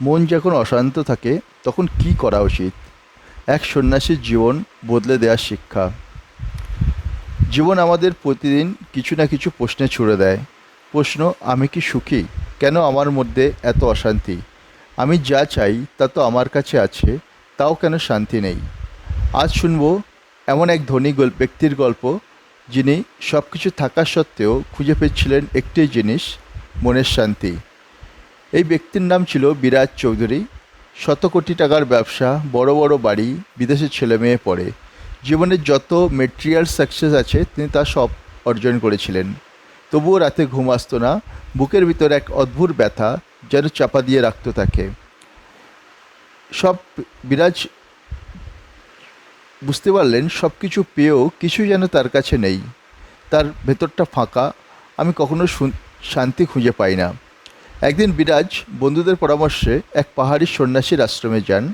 মন যখন অশান্ত থাকে তখন কি করা উচিত? এক সন্ন্যাসীর জীবন বদলে দেওয়ার শিক্ষা। জীবন আমাদের প্রতিদিন কিছু না কিছু প্রশ্নে ছুড়ে দেয়। প্রশ্ন, আমি কি সুখী? কেন আমার মধ্যে এত অশান্তি? আমি যা চাই তা তো আমার কাছে আছে, তাও কেন শান্তি নেই? আজ শুনব এমন এক ধনী ব্যক্তির গল্প, যিনি সব কিছু থাকা সত্ত্বেও খুঁজে পেয়েছিলেন একটি জিনিস, মনের শান্তি। এই ব্যক্তির নাম ছিল বিরাজ চৌধুরী। শত কোটি টাকার ব্যবসা, বড় বড় বাড়ি, বিদেশে ছেলে মেয়ে পড়ে। জীবনের যত মেটেরিয়াল সাকসেস আছে তিনি তা সব অর্জন করেছিলেন। তবুও রাতে ঘুম আসতো না। বুকের ভিতর এক অদ্ভুত ব্যথা যেন চাপা দিয়ে রাখতো তাকে। সব বিরাজ বুঝতে পারলেন সব কিছু পেয়েও কিছু যেন তার কাছে নেই। তার ভেতরটা ফাঁকা। আমি কখনো শান্তি খুঁজে পাই না। একদিন বিরাজ বন্ধুদের পরামর্শে এক পাহাড়ি সন্ন্যাসীর আশ্রমে যান।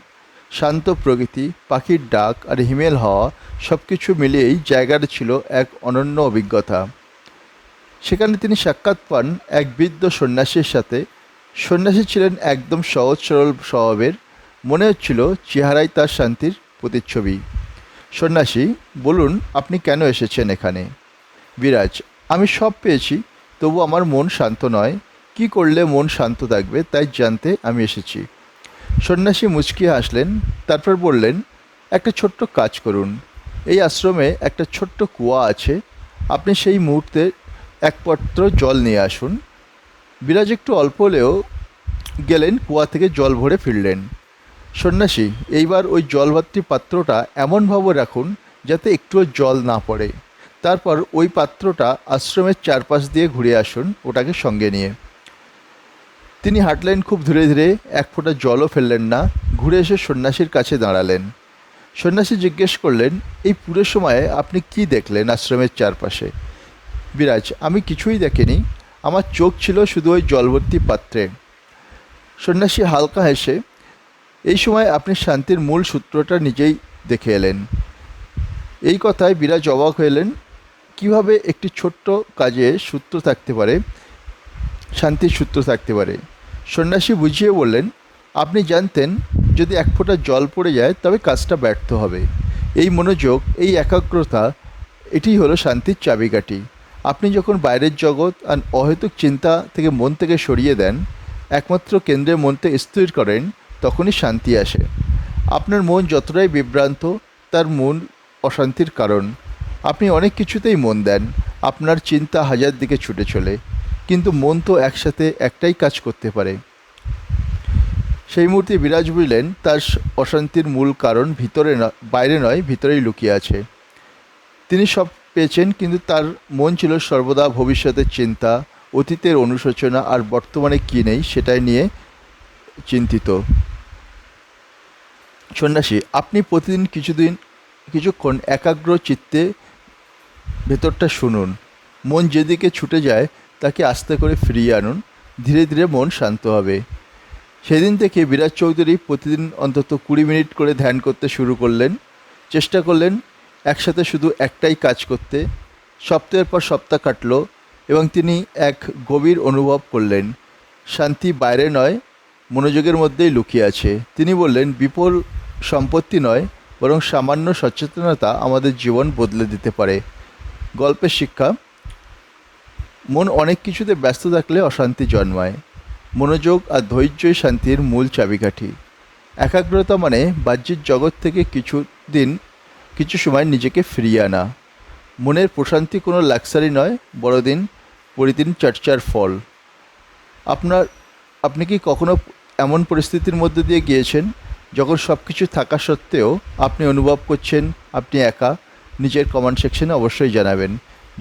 শান্ত প্রকৃতি, পাখির ডাক আর হিমেল হাওয়া সব কিছু মিলিয়েই জায়গাটা ছিল এক অনন্য অভিজ্ঞতা। সেখানে তিনি সাক্ষাৎ পান এক বৃদ্ধ সন্ন্যাসীর সাথে। সন্ন্যাসী ছিলেন একদম সহজ সরল স্বভাবের। মনে হচ্ছিল চেহারায় তার শান্তির প্রতিচ্ছবি। সন্ন্যাসী, বলুন আপনি কেন এসেছেন এখানে? বিরাজ, আমি সব পেয়েছি, তবু আমার মন শান্ত নয়। কি করলে মন শান্ত থাকবে তাই জানতে আমি এসেছি। সন্ন্যাসী মুচকি হাসলেন, তারপর বললেন, একটা ছোট্ট কাজ করুন। এই আশ্রমে একটা ছোট্ট কুয়া আছে, আপনি সেই মুহূর্তে এক পাত্র জল নিয়ে আসুন। বিরাজ একটু অল্প হলেও গেলেন, কুয়া থেকে জল ভরে ফিরলেন। সন্ন্যাসী, এইবার ওই জলভর্তি পাত্রটা এমনভাবে রাখুন যাতে একটুও জল না পড়ে। তারপর ওই পাত্রটা আশ্রমের চারপাশ দিয়ে ঘুরে আসুন ওটাকে সঙ্গে নিয়ে। তিনি হাঁটলেন খুব ধীরে ধীরে, এক ফোঁটা জলও ফেললেন না। ঘুরে এসে সন্ন্যাসীর কাছে দাঁড়ালেন। সন্ন্যাসী জিজ্ঞেস করলেন, এই পুরো সময়ে আপনি কি দেখলেন আশ্রমের চারপাশে? বিরাজ, আমি কিছুই দেখিনি, আমার চোখ ছিল শুধু ওই জলভর্তি পাত্রে। সন্ন্যাসী হালকা হেসে, এই সময় আপনি শান্তির মূল সূত্রটা নিজেই দেখে এলেন। এই কথায় বিরাজ অবাক হলেন। কীভাবে একটি ছোট্ট কাজে সূত্র থাকতে পারে, শান্তির সূত্র থাকতে পারে? সন্ন্যাসী বুঝিয়ে বললেন, আপনি জানতেন যদি এক ফোঁটা জল পড়ে যায় তবে কাজটা ব্যর্থ হবে। এই মনোযোগ, এই একাগ্রতা, এটিই হলো শান্তির চাবিকাঠি। আপনি যখন বাইরের জগৎ আর অহেতুক চিন্তা থেকে মন থেকে সরিয়ে দেন, একমাত্র কেন্দ্রে মনকে স্থির করেন, তখনই শান্তি আসে। আপনার মন যতটাই বিভ্রান্ত, তার মূল অশান্তির কারণ। আপনি অনেক কিছুতেই মন দেন, আপনার চিন্তা হাজার দিকে ছুটে চলে, কিন্তু মন তো একসাথে একটাই কাজ করতে পারে। সেই মুহূর্তে বিরাজ বুঝলেন তার অশান্তির মূল কারণ ভিতরে বাইরে নয়, ভিতরেই লুকিয়ে আছে। তিনি সব পেয়েছেন, কিন্তু তার মন ছিল সর্বদা ভবিষ্যতের চিন্তা, অতীতের অনুশোচনা আর বর্তমানে কী নেই সেটাই নিয়ে চিন্তিত। সন্ন্যাসী, আপনি প্রতিদিন কিছুক্ষণ একাগ্র চিত্তে ভেতরটা শুনুন। মন যেদিকে ছুটে যায় তাকে আস্তে করে ফিরিয়ে আনুন, ধীরে ধীরে মন শান্ত হবে। সেদিন থেকে বিরাজ চৌধুরী প্রতিদিন অন্তত 20 মিনিট করে ধ্যান করতে শুরু করলেন। চেষ্টা করলেন একসাথে শুধু একটাই কাজ করতে। সপ্তাহের পর সপ্তাহ কাটল এবং তিনি এক গভীর অনুভব করলেন, শান্তি বাইরে নয়, মনোযোগের মধ্যেই লুকিয়ে আছে। তিনি বললেন, বিপুল সম্পত্তি নয়, বরং সামান্য সচেতনতা আমাদের জীবন বদলে দিতে পারে। গল্পের শিক্ষা, মন অনেক কিছুতে ব্যস্ত থাকলে অশান্তি জন্মায়। মনোযোগ আর ধৈর্যই শান্তির মূল চাবিকাঠি। একাগ্রতা মানে বাহ্যিক জগৎ থেকে কিছু সময় নিজেকে ফিরিয়ে আনা। মনের প্রশান্তি কোনো লাক্সারি নয়, বড়দিন প্রতিদিন চর্চার ফল। আপনি কি কখনো এমন পরিস্থিতির মধ্যে দিয়ে গিয়েছেন যখন সব কিছু থাকা সত্ত্বেও আপনি অনুভব করছেন আপনি একা? নিচের কমেন্ট সেকশনে অবশ্যই জানাবেন।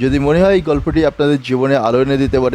যদি মনে হয় এই গল্পটি আপনাদের জীবনে আলো এনে দিতে পারে